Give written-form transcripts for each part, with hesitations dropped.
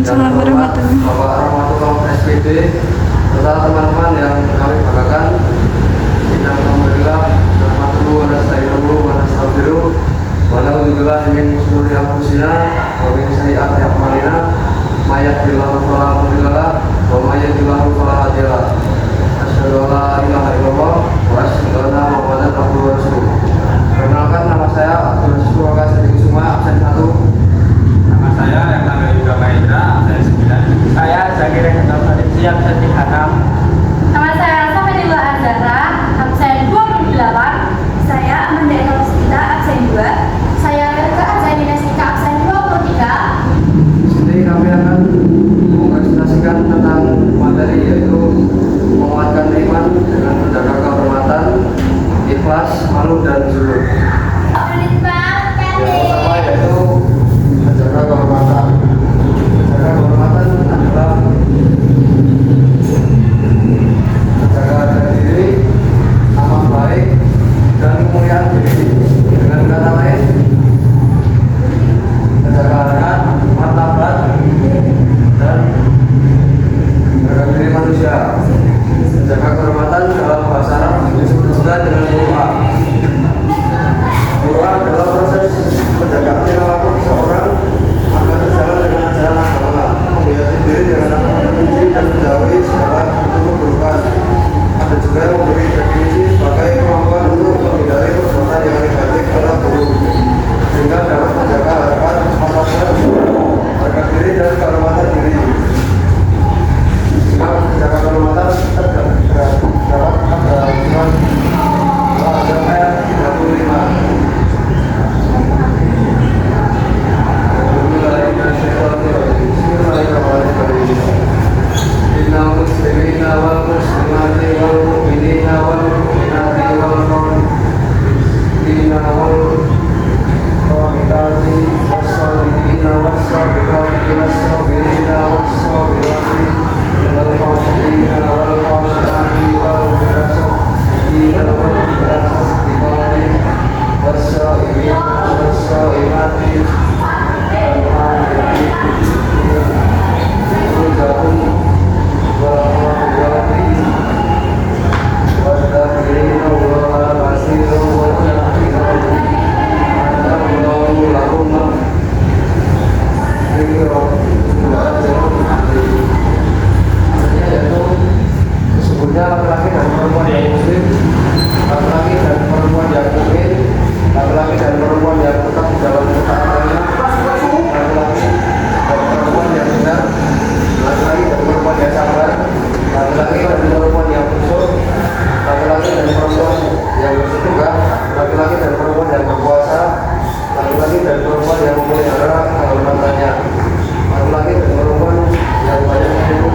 Waalaikumsalam warahmatullahi wabarakatuh. Bapak Rahmatullah SPD serta teman-teman yang kami banggakan. Alhamdulillah, rahmatullah wa nasta'inuhu wa nastaghfiruh wa na'udzubillah min syururi anfusina wa min sayyi'ati a'malina may yahdihillahu fala mudilla lahu wa may yudlil fala hadiya lahu. Asyhadu an la ilaha illallah wa asyhadu anna Muhammadan abduhu wa rasuluh. Perkenalkan, nama saya Abdul Syurga Sedikit Suma, absen 1. Nama saya yang tanggal juga Mahendra, absen 9. Saya Zakir Hendra Fadil, absen 36. Nama saya Safadillah Azhara, absen 28. Saya Amanda Eka Puspita, absen 2. Saya Verka Azanina Sika, absen 23. Di sini kami akan mengistilahkan tentang materi, yaitu menguatkan iman dengan menjaga kehormatan, ikhlas, malu dan zuhud. Yang pertama yaitu menjaga kehormatan. Menjaga kehormatan adalah menjaga harga diri, nama baik, dan kemuliaan diri. Dengan kata lain, menjaga harkat, martabat, dan harga diri manusia. Menjaga kehormatan dalam bahasa Arab disebut juga dengan muru'ah. Muru'ah adalah proses menjaga perilaku seseorang agar berjalan dengan jalan agama, menghiasi diri dengan akhlak terpuji dan menjauhi segala bentuk keburukan. Ada juga yang memberi definisi sebagai kemampuan untuk menghindari perbuatan yang negatif atau buruk, sehingga dapat menjaga harkat, martabat, harga diri dan kehormatan diri. Jika menjaga kehormatan dapat ada ayat 35. Innal muslimina wal muslimati wal mu'minina wal mu'minati wal qanitina wal qanitati was salihina was sabiqati was sabirina was sabirati wal qasidina wal qasidati wal mudassirina wal mudassirati was saimina was saimati sebutnya laki-laki dan perempuan yang muslim, laki-laki dan perempuan yang mukmin, laki-laki dan perempuan yang tetap di dalam ketaatannya, laki-laki dan perempuan yang benar, laki-laki dan perempuan yang sabar, laki-laki dan perempuan yang khusyuk, laki-laki dan perempuan yang bersedekah, laki-laki dan perempuan yang berpuasa, laki-laki dan perempuan yang memelihara kehormatannya, laki-laki dan perempuan yang banyak hidup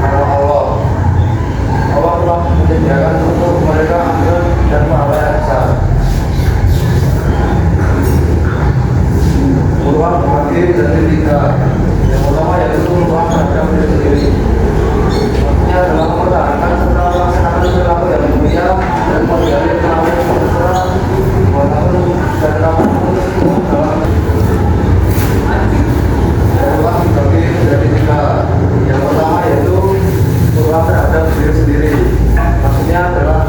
karena Allah. Allah telah menyediakan untuk mereka akhirat dan pahala yang besar. Muru'ah terbagi menjadi 3. Yang pertama yaitu muru'ah terhadap diri sendiri. Maksudnya adalah mempertahankan serta melaksanakan perilaku yang mulia dan menghindari perilaku yang tercela, walaupun dan kapanpun dalam muru'ah terbagi menjadi 3. Yang pertama yaitu muru'ah terhadap diri sendiri. Maksudnya adalah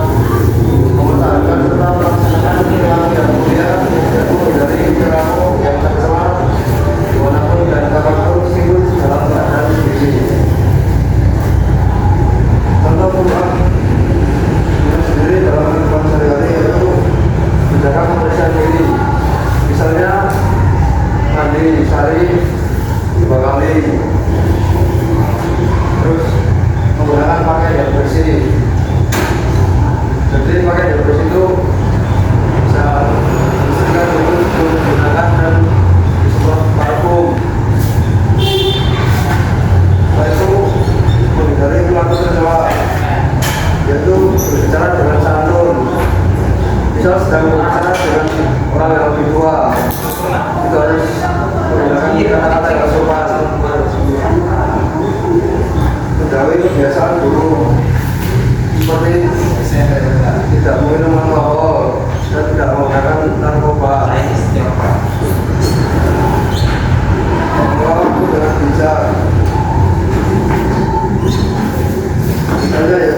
mempertahankan serta melaksanakan perilaku yang mulia dan menghindari perilaku yang tercela, walaupun dan kapanpun meskipun dalam keadaan sendiri. Contoh muru'ah diri sendiri dalam kehidupan sehari-hari yaitu menjaga kebersihan diri. Misalnya mandi sehari 2 kali, terus menggunakan pakaian yang bersih. Jadi pakaian yang bersih itu bisa dibersihkan untuk digunakan dan disemprot parfum. Setelah itu menghindari perilaku tercela, yaitu berbicara dengan santun. Misal sedang berbicara dengan orang yang lebih tua, itu harus menggunakan kata-kata yang sopan. Menjauhi kebiasaan buruk seperti tidak minum alkohol dan tidak menggunakan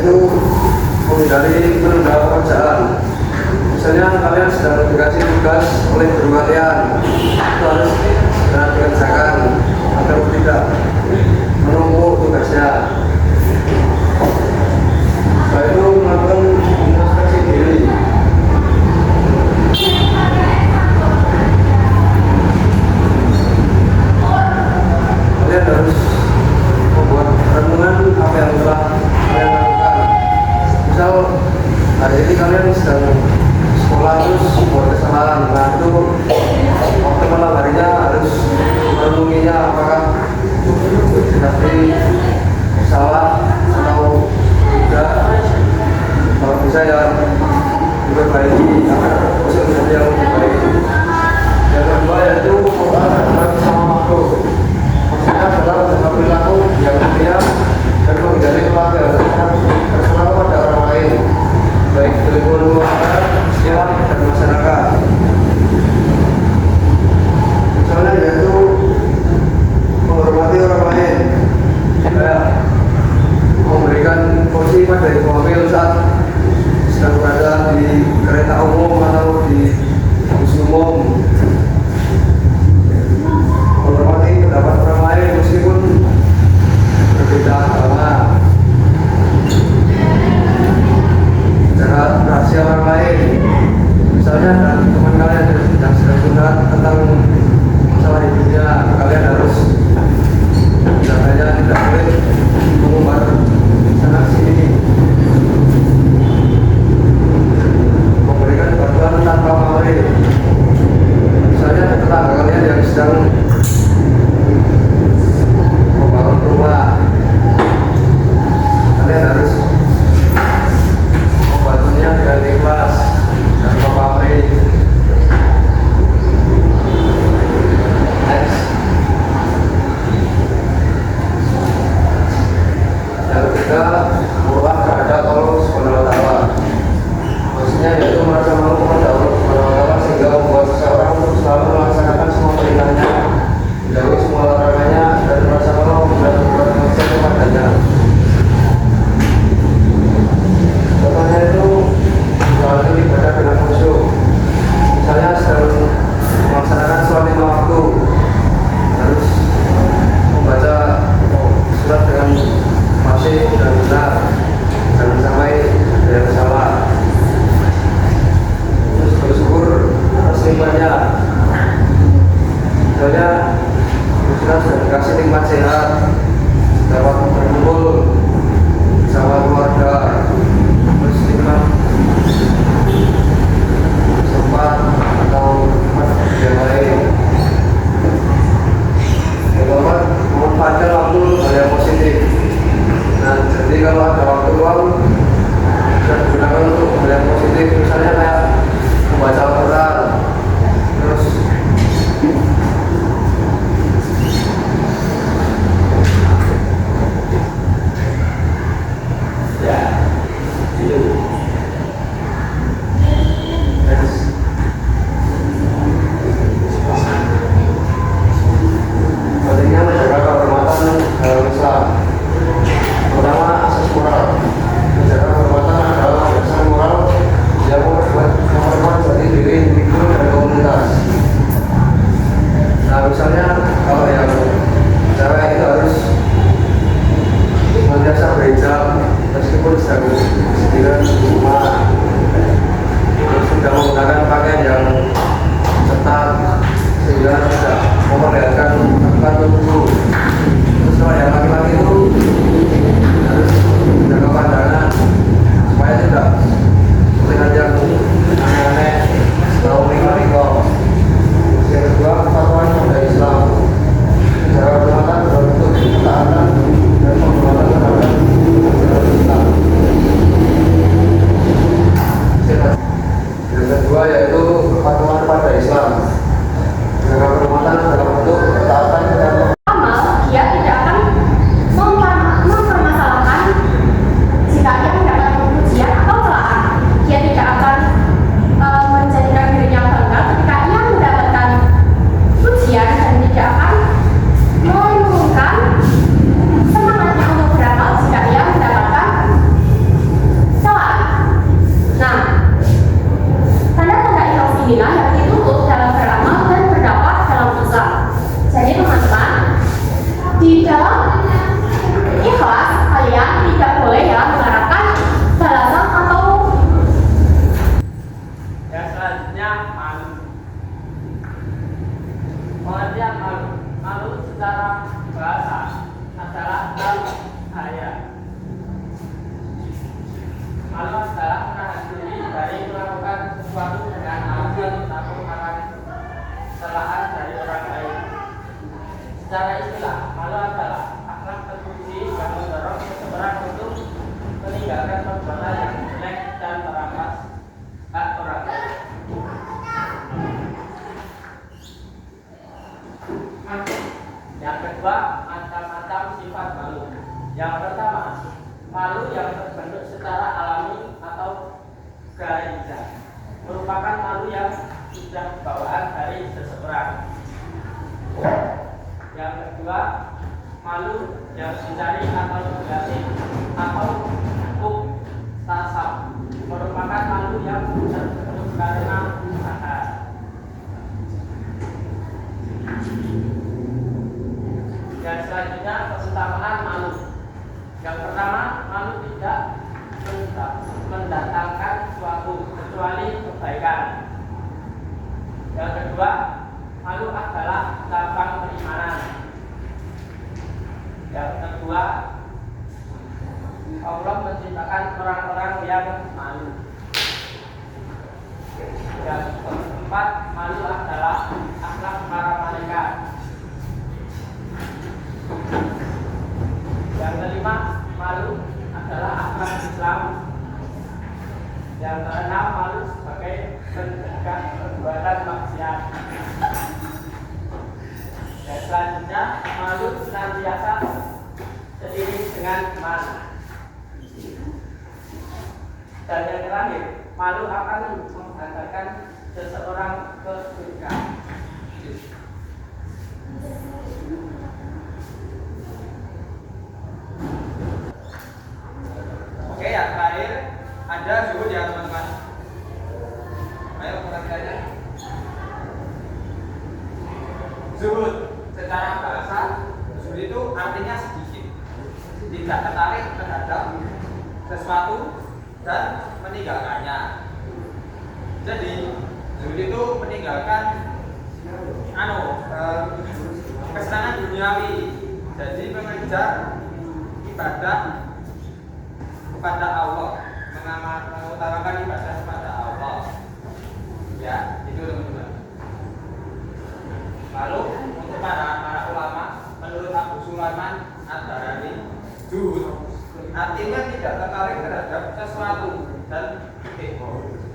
yaitu menghindari penunda pekerjaan. Misalnya kalian sedang dikasih tugas oleh guru kalian, itu harus segera dikerjakan agar tidak menumpuk tugasnya. Setelah itu melakukan introspeksi diri. Kalian harus membuat renungan apa yang telah kalian lakukan. Misal hari ini kalian sedang sekolah terus buat kesalahan, nah itu waktu malam harinya harus merenunginya apakah tadi salah atau tidak. Kalau bisa ya diperbaiki agar bisa menjadi yang lebih baik. Yang kedua yaitu sama makhluk. Maksudnya adalah menjaga perilaku yang mulia dan menghindari terserah pada orang lain, baik di lingkungan keluarga, sekolah, dan masyarakat. Misalnya yaitu menghormati orang lain, kayak memberikan kursi pada ibu hamil saat sedang berada di kereta umum atau di bus umum. Menghormati pendapat orang lain meskipun berbeda agama. Jaga rahasia orang lain. Misalnya ada teman kalian yang sedang curhat tentang masalah hidupnya, kalian harus jaganya, tidak boleh mengumbar sana sini. Memberikan bantuan tanpa pamrih. Misalnya ada tetangga kalian yang sedang membangun rumah, kalian harus membantunya dengan ikhlas dan pamrih. Next. Yang ketiga, berubah terhadap Allah Subhanahu wa Ta'ala. Maksudnya yaitu merasa malu kepada Allah Subhanahu wa Ta'ala sehingga membuat seseorang untuk selalu melaksanakan semua perintahnya, menjauhi semua larangannya, dan merasa malu bila berbuat maksiat kepadanya. Contohnya itu menjalankan ibadah dengan khusyuk. Misalnya sedang melaksanakan sholat 5 waktu, harus membaca surat dengan fasih dan benar, jangan sampai ada yang salah. Terus bersyukur atas nikmatnya. Misalnya kita sudah dikasih nikmat sehat, dapat berkumpul bersama keluarga, terus nikmat sempat atau nikmat yang lain. Yang keempat, memanfaatkan waktu hal yang positif. Nah, jadi kalau ada waktu luang bisa digunakan untuk hal yang positif, misalnya kayak membaca Al-Quran, terus harus dituntut dalam beramal dan berdakwah dalam Islam. Jadi teman-teman, di dalam ikhlas kalian tidak boleh ya mengharapkan balasan atau Yang selanjutnya malu. Pengertian malu. Malu secara bahasa adalah bahaya. Malu adalah menahan diri dari melakukan sesuatu dengan alasan takut akan kesalahan dari orang lain. Secara istilah, malu adalah akhlak terpuji yang mendorong seseorang untuk meninggalkan perbuatan yang jelek dan merampas hak orang. Yang kedua, macam-macam sifat malu. Yang pertama, malu yang terbentuk secara alami atau gariza, merupakan malu yang sudah bawaan dari seseorang. Yang kedua, malu yang dicari atau dilatih atau tasab, merupakan malu yang terbentuk karena usaha. Dan selanjutnya keutamaan malu. Yang pertama, malu tidak mendatangkan suatu kecuali kebaikan. Yang kedua, malu adalah lambang keimanan. Yang kedua, Allah menciptakan orang-orang yang malu. Yang keempat, malu adalah akhlak para malaikat. Yang kelima, malu adalah akhlak Islam. Yang keenam, malu sebagai pencegah perbuatan maksiat. Dan selanjutnya, malu senantiasa seiring dengan iman. Dan yang terakhir, malu akan menghantarkan seseorang ke surga. Oke, yang terakhir ada zuhud ya teman-teman. Ayo perhatikan aja. Zuhud secara bahasa, zuhud itu artinya sedikit, tidak tertarik terhadap sesuatu dan meninggalkannya. Jadi zuhud itu meninggalkan kesenangan duniawi. Jadi mengejar ibadah kepada Allah, mengutamakan ibadah kepada Allah. Ya, itu teman-teman. Lalu untuk para ulama, menurut Abu Sulaiman Ad-Darani, zuhud artinya tidak tertarik terhadap sesuatu dan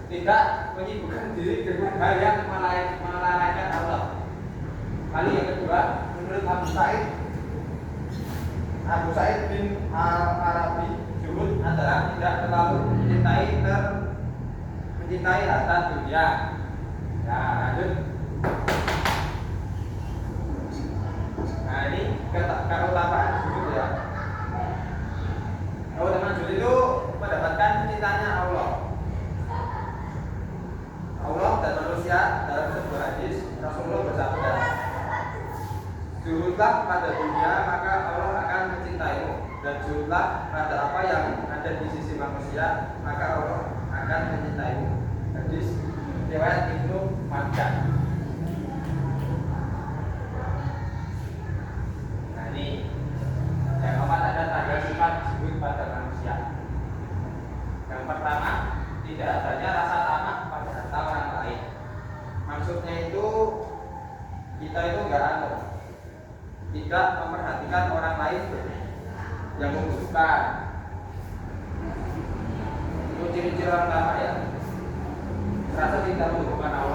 tidak menyibukkan diri dengan hal yang melalaikan Allah. Lalu yang kedua, menurut Abu Sa'id bin Al-Arabi, zuhud adalah tidak terlalu mencintai harta dunia. Nah, lanjut. Nah, ini keutamaan zuhud ya. Keutamaan zuhud itu mendapatkan cintanya Allah dan manusia. Dalam sebuah hadis Rasulullah bersabda, zuhudlah pada dunia maka Allah akan mencintaimu, dan zuhudlah pada apa yang ada di sisi manusia maka Allah akan mencintaimu. Hadis riwayat Ibnu Majah. Nah, ini yang keempat, ada tanda sifat zuhud pada manusia. Yang pertama, tidak adanya rasa tamak pada harta orang lain. Maksudnya itu kita itu tidak memperhatikan orang lain yang membutuhkan. Itu ciri-ciri orang tamak ya. Merasa tidak membutuhkan Allah.